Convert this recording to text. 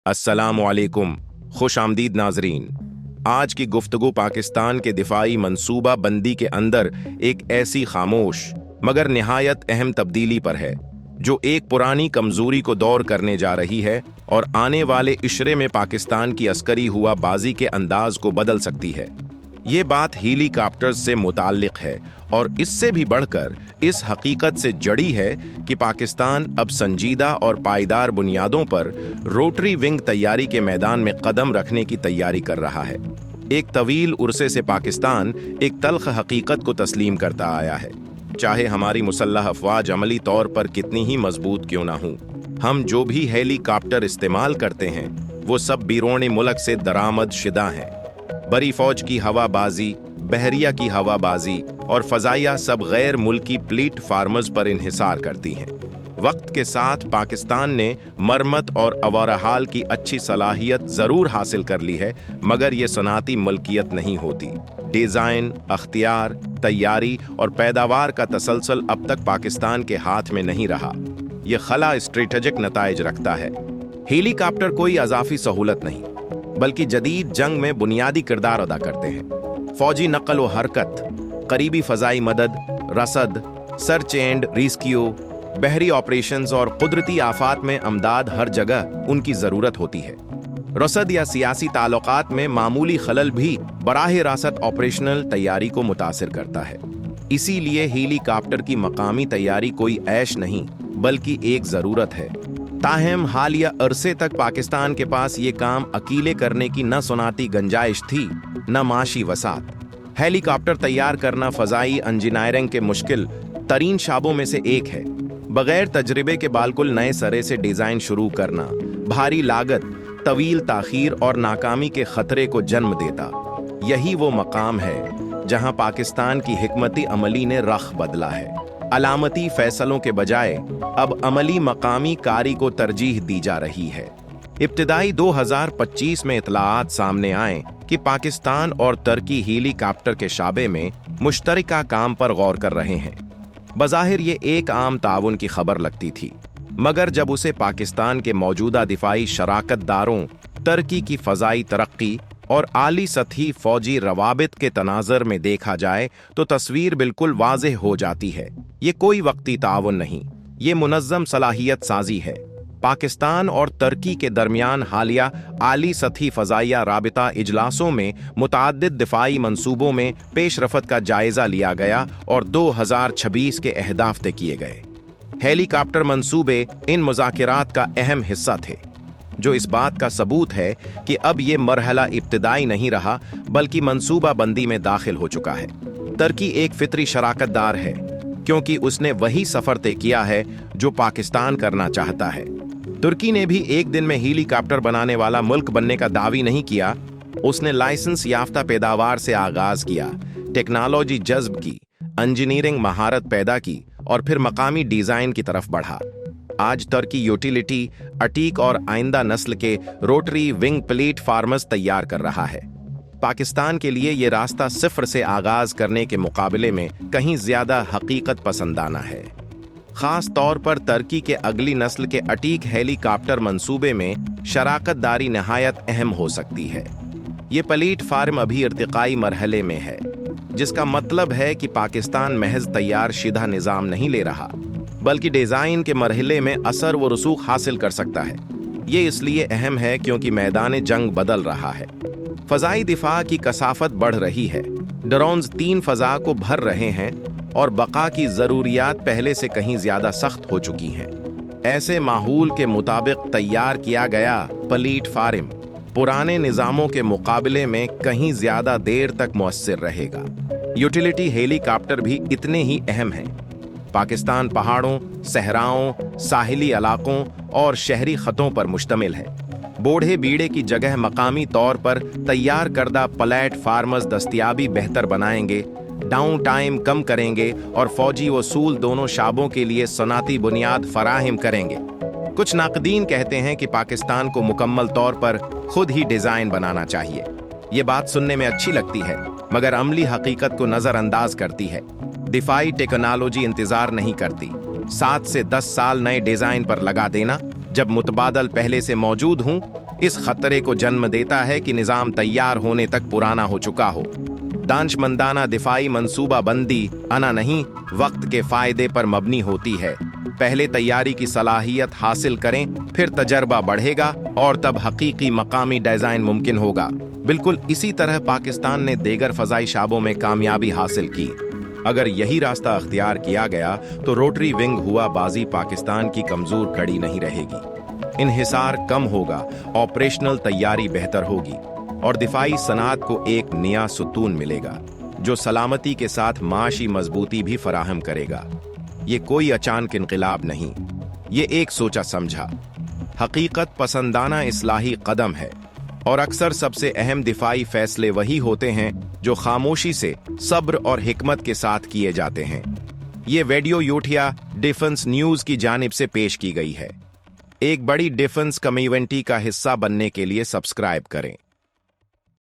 अस्सलामुअलैकुम, खुश आमदीद नाजरीन। आज की गुफ्तगू पाकिस्तान के दिफाई मंसूबा बंदी के अंदर एक ऐसी खामोश मगर निहायत अहम तब्दीली पर है जो एक पुरानी कमजोरी को दौर करने जा रही है और आने वाले इशरे में पाकिस्तान की अस्करी हुआ बाजी के अंदाज को बदल सकती है। ये बात हेलीकॉप्टर्स से मुताल्लिक है और इससे भी बढ़कर इस हकीकत से जड़ी है कि पाकिस्तान अब संजीदा और पायदार बुनियादों पर रोटरी विंग तैयारी के मैदान में कदम रखने की तैयारी कर रहा है। एक तवील उरसे से पाकिस्तान एक तल्ख हकीकत को तस्लीम करता आया है। चाहे हमारी मुसल्लह अफवाज अमली तौर पर कितनी ही मजबूत क्यों ना हों, हम जो भी हेलीकॉप्टर इस्तेमाल करते हैं वो सब बैरून मुल्क से दरामद शुदा हैं। बड़ी फौज की हवाबाजी, बहरिया की हवाबाजी और फजाइया सब गैर मुल्की प्लेटफार्मर्स पर इन्हिसार करती हैं। वक्त के साथ पाकिस्तान ने मरम्मत और अवारहाल की अच्छी सलाहियत जरूर हासिल कर ली है, मगर ये सनाती मलकियत नहीं होती। डिजाइन, अख्तियार, तैयारी और पैदावार का तसलसल अब तक पाकिस्तान के हाथ में नहीं रहा। ये खला स्ट्रेटेजिक नताइज रखता है। हेलीकॉप्टर कोई अजाफी सहूलत नहीं, बल्कि जदीद जंग में बुनियादी किरदार अदा करते हैं। फौजी नकल व हरकत, करीबी फजाई मदद, रसद, सर्च एंड रेस्क्यू, बहरी ऑपरेशंस और कुदरती आफात में अमदाद हर जगह उनकी जरूरत होती है। रसद या सियासी ताल्लुकात में मामूली खलल भी बराह रास्त ऑपरेशनल तैयारी को मुतासिर करता है। इसीलिए हेलीकॉप्टर की मकामी तैयारी कोई ऐश नहीं बल्कि एक जरूरत है। ताहम हालिया अरसे तक पाकिस्तान के पास ये काम अकेले करने की न सुनाती गंजाइश थी न माशी वसात। हेलीकॉप्टर तैयार करना फजाई इंजीनियरिंग के मुश्किल तरीन शाबों में से एक है। बगैर तजर्बे के बालकुल नए सरे से डिजाइन शुरू करना भारी लागत, तवील ताखीर और नाकामी के खतरे को जन्म देता। यही वो मकाम है जहां पाकिस्तान की हिकमती अमली ने रख बदला है। अलामती फैसलों के बजाय अब अमली मकामी कारी को तरजीह दी जा रही है। इब्तिदाई 2025 में इतलाआत सामने आए कि पाकिस्तान और तुर्की हेलीकॉप्टर के शाबे में मुश्तरका काम पर गौर कर रहे हैं। बज़ाहिर ये एक आम ताउन की खबर लगती थी, मगर जब उसे पाकिस्तान के मौजूदा दिफाई शराकतदारों, तुर्की की फजाई तरक्की और आली सतही फौजी रवाबित के तनाजर में देखा जाए तो तस्वीर बिल्कुल वाज़ेह हो जाती है। ये कोई वक्ती ताउन नहीं, ये मुनज़्ज़म सलाहियत साजी है। पाकिस्तान और तुर्की के दरमियान हालिया आली सतही फजाइया राबिता इजलासों में मुताद्दिद दिफाई मंसूबों में पेशरफत का जायजा लिया गया और 2026 के अहदाफ तय किए गए। हेलीकॉप्टर मंसूबे इन मुज़ाकिरात का अहम हिस्सा थे, जो इस बात का सबूत है कि अब ये मरहला इब्तिदाई नहीं रहा बल्कि मंसूबा बंदी में दाखिल हो चुका है। तुर्की एक फितरी शराकतदार है क्योंकि उसने वही सफर तय किया है जो पाकिस्तान करना चाहता है। तुर्की ने भी एक दिन में हेलीकॉप्टर बनाने वाला मुल्क बनने का दावी नहीं किया। उसने लाइसेंस याफ्ता पैदावार से आगाज किया, टेक्नोलॉजी जज्ब की, इंजीनियरिंग महारत पैदा की और फिर मकामी डिजाइन की तरफ बढ़ा। आज तुर्की यूटिलिटी, अटीक और आइंदा नस्ल के रोटरी विंग प्लेटफार्मर्स तैयार कर रहा है। पाकिस्तान के लिए ये रास्ता सिफर से आगाज करने के मुकाबले में कहीं ज्यादा हकीकत पसंदाना है। खास तौर पर तुर्की के अगली नस्ल के अटीक हेलीकॉप्टर मंसूबे में शराकतदारी नहायत अहम हो सकती है। ये प्लेटफार्म अभी इर्तिकाई मरहले में है, जिसका मतलब है कि पाकिस्तान महज तैयार शिदा निज़ाम नहीं ले रहा बल्कि डिजाइन के मरहले में असर व रसूख हासिल कर सकता है। ये इसलिए अहम है क्योंकि मैदान जंग बदल रहा है। फजाई दिफा की कसाफत बढ़ रही है, ड्रोन्स 3 फजा को भर रहे हैं और बका की जरूरियात पहले से कहीं ज्यादा सख्त हो चुकी हैं। ऐसे माहौल के मुताबिक तैयार किया गया प्लेटफार्म पुराने निज़ामों के मुकाबले में कहीं ज्यादा देर तक मुअस्सिर रहेगा। यूटिलिटी हेलीकॉप्टर भी इतने ही अहम हैं। पाकिस्तान पहाड़ों, सहराओं, साहिली इलाकों और शहरी खतों पर मुश्तमिल है। बूढ़े बीड़े की जगह मकामी तौर पर तैयार करदा प्लेटफार्मर्स दस्तयाबी बेहतर बनाएंगे, डाउन टाइम कम करेंगे और फौजी वसूल दोनों शाबों के लिए सनाती बुनियाद फराहम करेंगे। कुछ नाकदीन कहते हैं कि पाकिस्तान को मुकम्मल तौर पर खुद ही डिजाइन बनाना चाहिए। ये बात सुनने में अच्छी लगती है, मगर अमली हकीकत को नजरअंदाज करती है। दिफाई टेक्नोलॉजी इंतजार नहीं करती। 7 से 10 साल नए डिजाइन पर लगा देना, जब मुतबादल पहले से मौजूद हूं, इस खतरे को जन्म देता है कि निजाम तैयार होने तक पुराना हो चुका हो। दानिशमंदाना दिफाई मंसूबा बंदी अना नहीं, वक्त के फायदे पर मबनी होती है। पहले तैयारी की सलाहियत हासिल करें, फिर तजर्बा बढ़ेगा और तब हकीकी मकामी डिजाइन मुमकिन होगा। बिल्कुल इसी तरह पाकिस्तान ने देगर फजाई शाबों में कामयाबी हासिल की। अगर यही रास्ता अख्तियार किया गया तो रोटरी विंग हुआ बाजी पाकिस्तान की कमजोर कड़ी नहीं रहेगी। इन्हिसार कम होगा, ऑपरेशनल तैयारी बेहतर होगी और दिफाई सनात को एक नया सुतून मिलेगा जो सलामती के साथ माशी मजबूती भी फराहम करेगा। ये कोई अचानक इनकलाब नहीं, ये एक सोचा समझा हकीकत पसंदाना इस्लाही कदम है। और अक्सर सबसे अहम दिफाई फैसले वही होते हैं जो खामोशी से, सब्र और हिकमत के साथ किए जाते हैं। ये वीडियो यूठिया डिफेंस न्यूज की जानिब से पेश की गई है। एक बड़ी डिफेंस कम्युनिटी का हिस्सा बनने के लिए सब्सक्राइब करें।